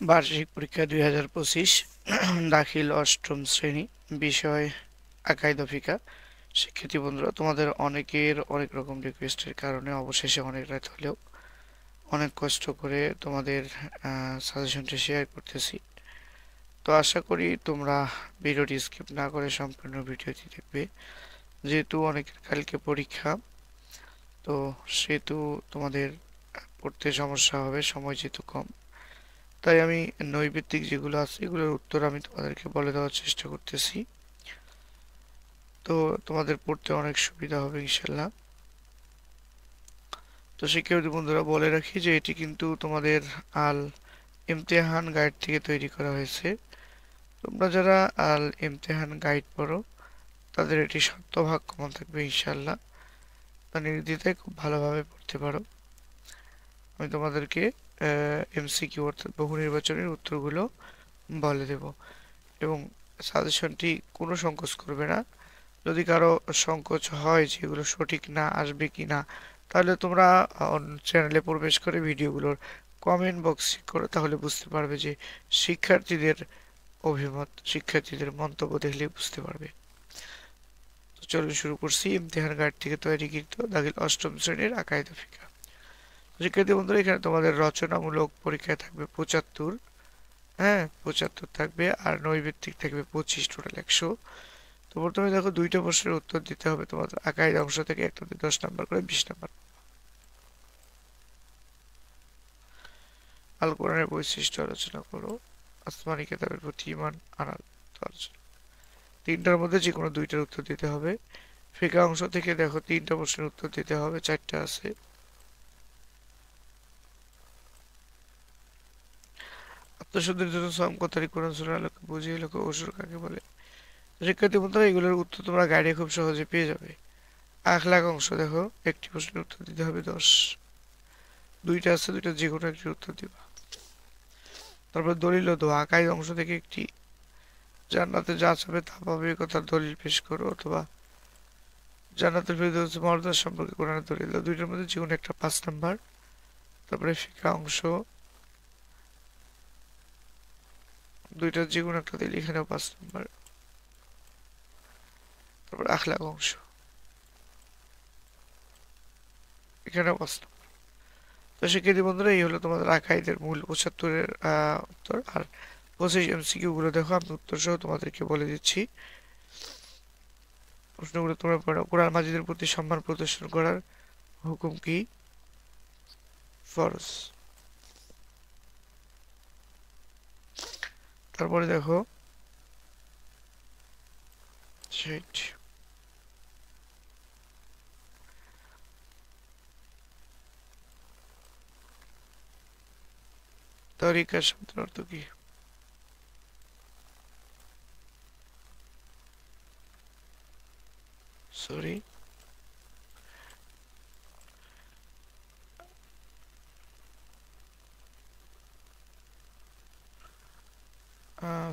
বার্ষিক পরীক্ষা 2025 দাখিল অষ্টম শ্রেণী, বিষয় আকাইদা ফিকা। শিক্ষার্থী বন্ধুরা, তোমাদের অনেকের অনেক রকম রিকোয়েস্টের কারণে অবশেষে অনেক রাত হলেও অনেক কষ্ট করে তোমাদের সাজেশনটি শেয়ার করতেছি। তো আশা করি তোমরা ভিডিওটি স্কিপ না করে সম্পূর্ণ ভিডিওটি দেখবে। যেহেতু অনেকের কালকে পরীক্ষা, তো সেহেতু তোমাদের পড়তে সমস্যা হবে, সময় যেহেতু কম, তাই আমি নৈর্ব্যক্তিক যেগুলো আছে এগুলোর উত্তর আমি তোমাদেরকে বলে দেওয়ার চেষ্টা করতেছি। তো তোমাদের পড়তে অনেক সুবিধা হবে ইনশাল্লাহ। তো শিক্ষার্থী বন্ধুরা, বলে রাখি যে এটি কিন্তু তোমাদের আল ইমতেহান গাইড থেকে তৈরি করা হয়েছে। তোমরা যারা আল ইমতেহান গাইড পড়ো তাদের এটি শতভাগ কমন থাকবে ইনশাল্লাহ। তা নির্দ্বিধায় খুব ভালোভাবে পড়তে পারো। আমি তোমাদেরকে এমসিকিউ অর্থাৎ বহু নির্বাচনের উত্তরগুলো বলে দেব, এবং সাজেশনটি কোনো সংকোচ করবে না। যদি কারো সংকোচ হয় যে এগুলো সঠিক না আসবে কি না, তাহলে তোমরা চ্যানেলে প্রবেশ করে ভিডিওগুলোর কমেন্ট বক্স চেক করো, তাহলে বুঝতে পারবে যে শিক্ষার্থীদের অভিমত, শিক্ষার্থীদের মন্তব্য দেখলে বুঝতে পারবে। তো চলুন শুরু করছি ইমতিহান গাইড থেকে তৈরিকৃত দাখিল অষ্টম শ্রেণীর আকাইদা ফিকা। শিক্ষার্থী বন্ধুরা, এখানে তোমাদের রচনামূলক পরীক্ষায় থাকবে 75, হ্যাঁ 75 থাকবে, আর নৈর্ব্যক্তিক থাকবে 25, টোটাল 100। তো প্রথমে দেখো, দুইটা প্রশ্নের উত্তর দিতে হবে তোমাদের আকাইদা অংশ থেকে, একটা 10 নাম্বার করে 20 নাম্বার। আল কোরআনের বৈশিষ্ট্য আলোচনা করো, আসমানি কিতাবের প্রতি ঈমান আনার আলোচনা। তিনটার মধ্যে যে কোনো দুইটার উত্তর দিতে হবে। ফিকা অংশ থেকে দেখো, তিনটা প্রশ্নের উত্তর দিতে হবে, চারটা আছে। আত্মশুদ্ধির জন্য সাম কথাটি কোরআন সূরার আলোকে বুঝিয়ে লোক অসুর কাকে বলে। শিক্ষার্থী বন্ধুরা, এগুলোর উত্তর তোমরা গাইডে খুব সহজে পেয়ে যাবে। আখলাক অংশ দেখো, একটি প্রশ্নের উত্তর দিতে হবে 10। দুইটা আছে, দুইটা যে কোনো একটি উত্তর দিবা। তারপর দলিল ও দোয়া, আকাইদ অংশ থেকে একটি জান্নাতে যা চাবে তা পাবে কথার দলিল পেশ করো, অথবা জান্নাতের ফেরদৌস মর্যাদা সম্পর্কে কোরআনের দলিল দাও। দুইটার মধ্যে যে কোনো একটা 5 নাম্বার। তারপরে ফিকা অংশ, দুইটার যে কোনো একটা দিলে এখানেও 5 নাম্বার। তারপর আখলাক অংশ, এখানেও 5 নাম্বার। তো শিক্ষার্থী বন্ধুরা, এই হলো তোমাদের আকাইদের মূল 75-এর উত্তর। আর 25 এমসিকিউ গুলো দেখো, আমি উত্তর সহ তোমাদেরকে বলে দিচ্ছি। প্রশ্নগুলো তোমরা পড়ো। কোরআন মাজিদের প্রতি সম্মান প্রদর্শন করার হুকুম কি? ফরজ। তারপরে দেখো 60, তরিকা শব্দের অর্থ কি? সরি,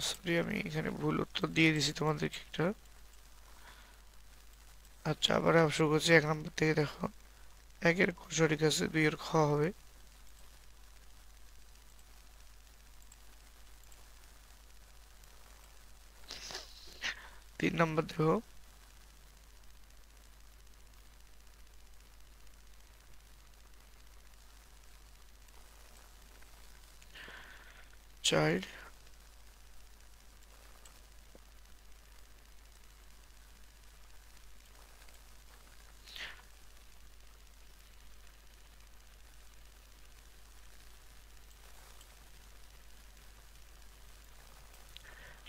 সরি, আমি এখানে ভুল উত্তর দিয়ে দিছি তোমাদেরকে একটা। আচ্ছা, আবার শুরু করছি 1 নম্বর থেকে। দেখো, 1-এর ক সঠিক আছে, 2-এর খ হবে। 3 নম্বর দেখো, 4।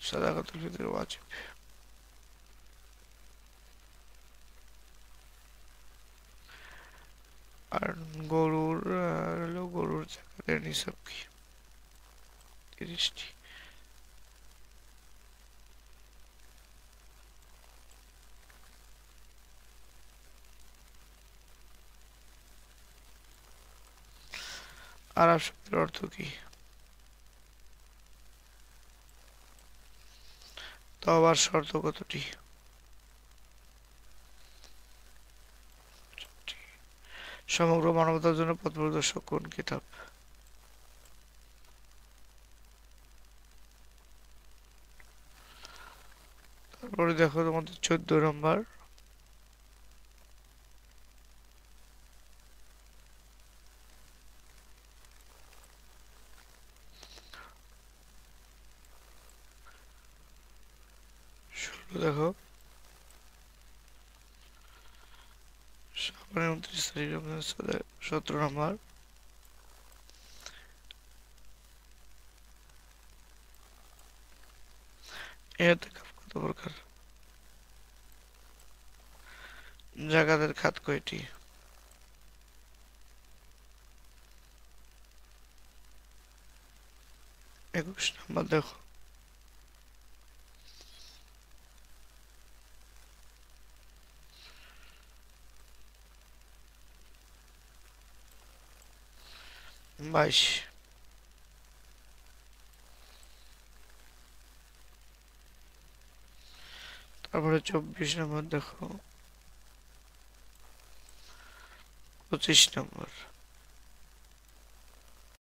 সাদাকাতুল ফিতর ওয়াজিব। আর গরুর জাকাতের নিসাব কি? 30টি। আরাফ শব্দের অর্থ কি? তওবার শর্ত কতটি? সমগ্র মানবতার জন্য পথ প্রদর্শক কোন কিতাব? তারপরে দেখো তোমাদের 14 নম্বর। দেখো 29 তারিখ 17 নম্বর। এতে কত প্রকার? জাকাতের খাত কয়টি? 21 নম্বর দেখো। বাইশ। তারপরে 24 নম্বর দেখো। 25 নম্বর।